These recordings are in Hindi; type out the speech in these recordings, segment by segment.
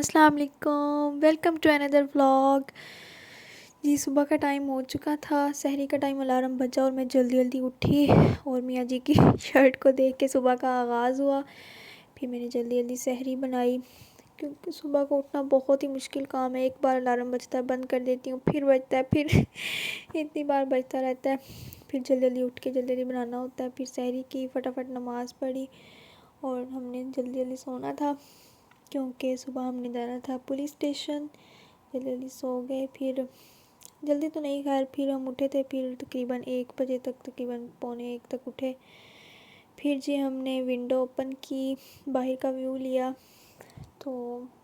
अस्सलाम वालेकुम, वेलकम टू अनदर व्लॉग। जी सुबह का टाइम हो चुका था, सहरी का टाइम, अलार्म बजा और मैं जल्दी जल्दी उठी और मियाँ जी की शर्ट को देख के सुबह का आगाज़ हुआ। फिर मैंने जल्दी जल्दी सहरी बनाई क्योंकि सुबह को उठना बहुत ही मुश्किल काम है। एक बार अलार्म बजता है, बंद कर देती हूँ, फिर बजता है, फिर इतनी बार बजता रहता है। फिर जल्दी जल्दी उठ के जल्दी जल्दी बनाना होता है। फिर सहरी की, फटाफट नमाज़ पढ़ी और हमने जल्दी जल्दी सोना था क्योंकि सुबह हमने जाना था पुलिस स्टेशन। जल्दी जल्दी सो गए। फिर जल्दी तो नहीं, खैर फिर हम उठे थे, फिर तकरीबन 1 बजे तक, तकरीबन पौने 1 तक उठे। फिर जी हमने विंडो ओपन की, बाहर का व्यू लिया। तो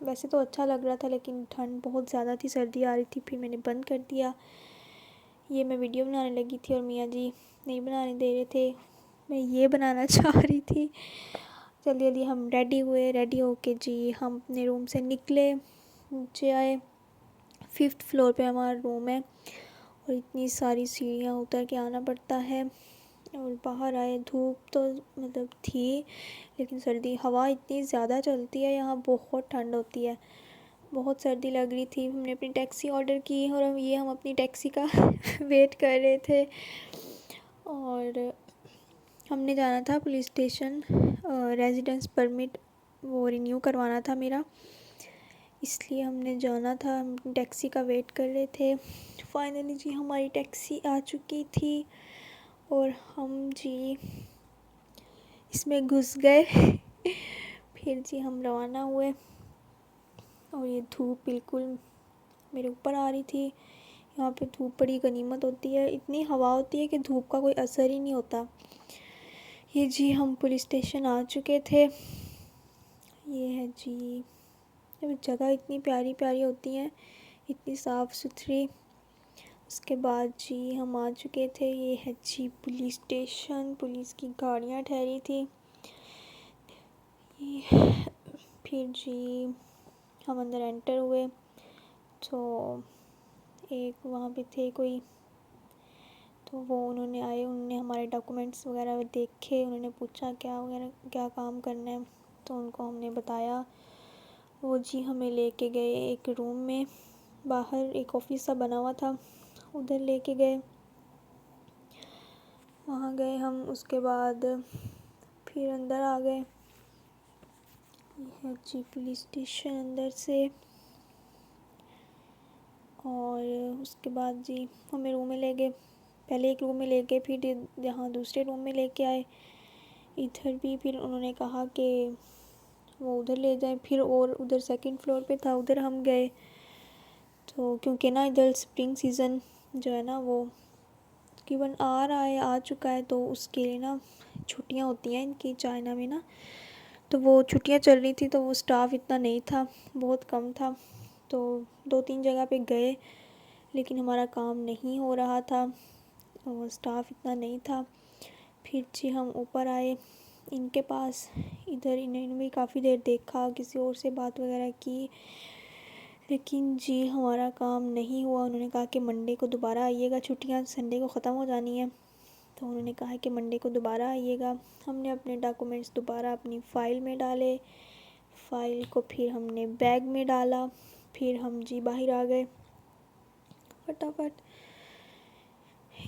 वैसे तो अच्छा लग रहा था लेकिन ठंड बहुत ज़्यादा थी, सर्दी आ रही थी। फिर मैंने बंद कर दिया। ये मैं वीडियो बनाने लगी थी और मियाँ जी नहीं बनाने दे रहे थे, मैं ये बनाना चाह रही थी। जल्दी जल्दी हम रेडी हुए, रेडी होके जी हम अपने रूम से निकले, नीचे आए। 5th फ्लोर पे हमारा रूम है और इतनी सारी सीढ़ियाँ उतर के आना पड़ता है। और बाहर आए, धूप तो मतलब थी लेकिन सर्दी, हवा इतनी ज़्यादा चलती है यहाँ, बहुत ठंड होती है, बहुत सर्दी लग रही थी। हमने अपनी टैक्सी ऑर्डर की और हम अपनी टैक्सी का वेट कर रहे थे। और हमने जाना था पुलिस स्टेशन, रेजिडेंस परमिट वो रिन्यू करवाना था मेरा, इसलिए हमने जाना था। हम टैक्सी का वेट कर रहे थे। फाइनली जी हमारी टैक्सी आ चुकी थी और हम जी इसमें घुस गए। फिर जी हम रवाना हुए और ये धूप बिल्कुल मेरे ऊपर आ रही थी। यहाँ पे धूप बड़ी गनीमत होती है, इतनी हवा होती है कि धूप का कोई असर ही नहीं होता। ये जी हम पुलिस स्टेशन आ चुके थे। ये है जी, जगह इतनी प्यारी प्यारी होती हैं, इतनी साफ़ सुथरी। उसके बाद जी हम आ चुके थे। ये है जी पुलिस स्टेशन, पुलिस की गाड़ियाँ ठहरी थी। ये फिर जी हम अंदर एंटर हुए तो एक वहाँ पे थे कोई, तो वो उन्होंने आए, उन्होंने हमारे डॉक्यूमेंट्स वगैरह देखे, उन्होंने पूछा क्या वगैरह क्या काम करना है, तो उनको हमने बताया। वो जी हमें लेके गए एक रूम में, बाहर एक ऑफिस सा बना हुआ था, उधर लेके गए। वहाँ गए हम, उसके बाद फिर अंदर आ गए। ये है जी पुलिस स्टेशन अंदर से। और उसके बाद जी हमें रूम में ले गए, पहले एक रूम में ले गए, फिर यहाँ दूसरे रूम में लेके आए। इधर भी फिर उन्होंने कहा कि वो उधर ले जाएं, फिर और उधर 2nd फ्लोर पे था, उधर हम गए। तो क्योंकि ना इधर स्प्रिंग सीज़न जो है ना वो तकरीबन आ रहा है, आ चुका है, तो उसके लिए ना छुट्टियां होती हैं इनकी चाइना में ना, तो वो छुट्टियां चल रही थी, तो वो स्टाफ इतना नहीं था, बहुत कम था। तो 2-3 जगह पे गए लेकिन हमारा काम नहीं हो रहा था और स्टाफ इतना नहीं था। फिर जी हम ऊपर आए इनके पास, इधर इन्होंने भी काफ़ी देर देखा, किसी और से बात वगैरह की, लेकिन जी हमारा काम नहीं हुआ। उन्होंने कहा कि मंडे को दोबारा आइएगा, छुट्टियां संडे को ख़त्म हो जानी है, तो उन्होंने कहा कि मंडे को दोबारा आइएगा। हमने अपने डॉक्यूमेंट्स दोबारा अपनी फ़ाइल में डाले, फ़ाइल को फिर हमने बैग में डाला, फिर हम जी बाहर आ गए फटाफट।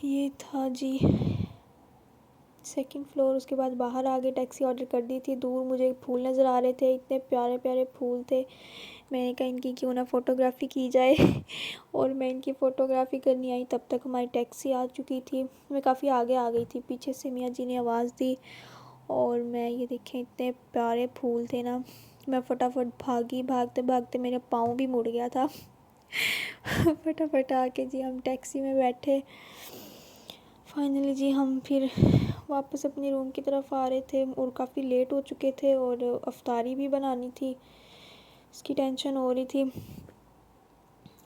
ये था जी 2nd फ्लोर। उसके बाद बाहर आ गए, टैक्सी ऑर्डर कर दी थी। दूर मुझे फूल नज़र आ रहे थे, इतने प्यारे प्यारे फूल थे। मैंने कहा इनकी क्यों ना फ़ोटोग्राफ़ी की जाए और मैं इनकी फ़ोटोग्राफ़ी करनी आई, तब तक हमारी टैक्सी आ चुकी थी। मैं काफ़ी आगे आ गई थी, पीछे से मियाँ जी ने आवाज़ दी और मैं ये देखें इतने प्यारे फूल थे ना, मैं फटाफट भागी, भागते भागते मेरा पाँव भी मुड़ गया था। फटाफट आके जी हम टैक्सी में बैठे। फाइनली जी हम फिर वापस अपने रूम की तरफ आ रहे थे और काफ़ी लेट हो चुके थे और अफ्तारी भी बनानी थी, इसकी टेंशन हो रही थी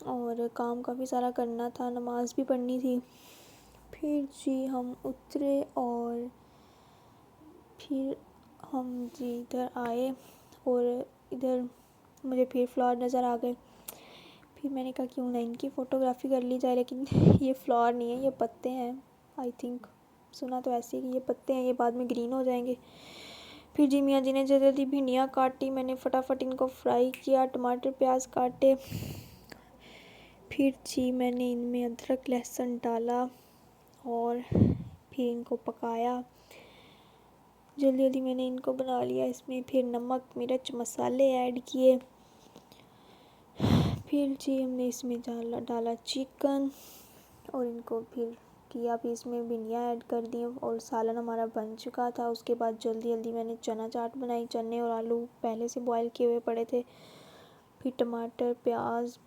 और काम काफ़ी सारा करना था, नमाज़ भी पढ़नी थी। फिर जी हम उतरे और फिर हम जी इधर आए और इधर मुझे फिर फ्लावर नज़र आ गए। फिर मैंने कहा क्यों ना इनकी फ़ोटोग्राफ़ी कर ली जाए, लेकिन ये फ्लावर नहीं है, ये पत्ते हैं आई थिंक, सुना तो ऐसे ही कि ये पत्ते हैं, ये बाद में ग्रीन हो जाएंगे। फिर जी मियाँ जी ने जल्दी जल्दी भिंडियाँ काटी, मैंने फटाफट इनको फ्राई किया, टमाटर प्याज काटे। फिर जी मैंने इनमें अदरक लहसुन डाला और फिर इनको पकाया। जल्दी जल्दी मैंने इनको बना लिया। इसमें फिर नमक मिर्च मसाले ऐड किए। फिर जी हमने इसमें डाला चिकन और इनको फिर किया। फिर इसमें भिंडियाँ ऐड कर दी और सालन हमारा बन चुका था। उसके बाद जल्दी जल्दी मैंने चना चाट बनाई। चने और आलू पहले से बॉईल किए हुए पड़े थे। फिर टमाटर प्याज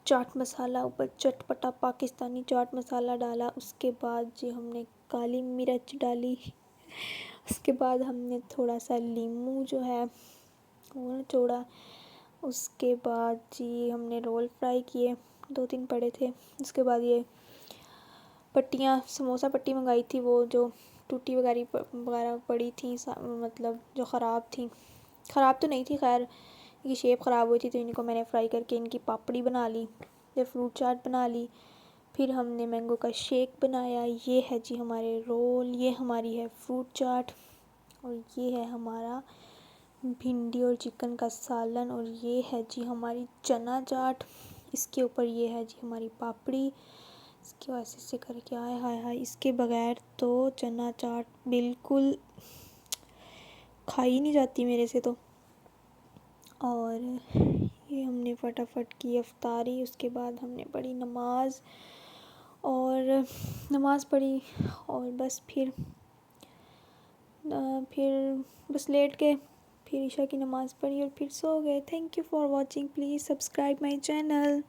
चाट मसाला, ऊपर चटपटा पाकिस्तानी चाट मसाला डाला। उसके बाद जी हमने काली मिर्च डाली। उसके बाद हमने थोड़ा सा नींबू जो है वो निचोड़ा। उसके बाद जी हमने रोल फ्राई किए, 2-3 पड़े थे। उसके बाद ये पट्टियाँ समोसा पट्टी मंगाई थी, वो जो टूटी वगैरह पड़ी थी, मतलब जो ख़राब थी। ख़राब तो नहीं थी, खैर इनकी शेप ख़राब हुई थी तो इनको मैंने फ्राई करके इनकी पापड़ी बना ली। फिर फ्रूट चाट बना ली। फिर हमने मैंगो का शेक बनाया। ये है जी हमारे रोल, ये हमारी है फ्रूट चाट और ये है हमारा भिंडी और चिकन का सालन और ये है जी हमारी चना चाट। इसके ऊपर ये है जी हमारी पापड़ी। इसके वैसे से करके आए हाय हाय, इसके बगैर तो चना चाट बिल्कुल खाई नहीं जाती मेरे से तो। और ये हमने फटाफट की अफ्तारी। उसके बाद हमने पढ़ी नमाज और नमाज़ पढ़ी और बस फिर बस लेट के फिर ईशा की नमाज़ पढ़ी और फिर सो गए। Thank you for watching, please subscribe my channel.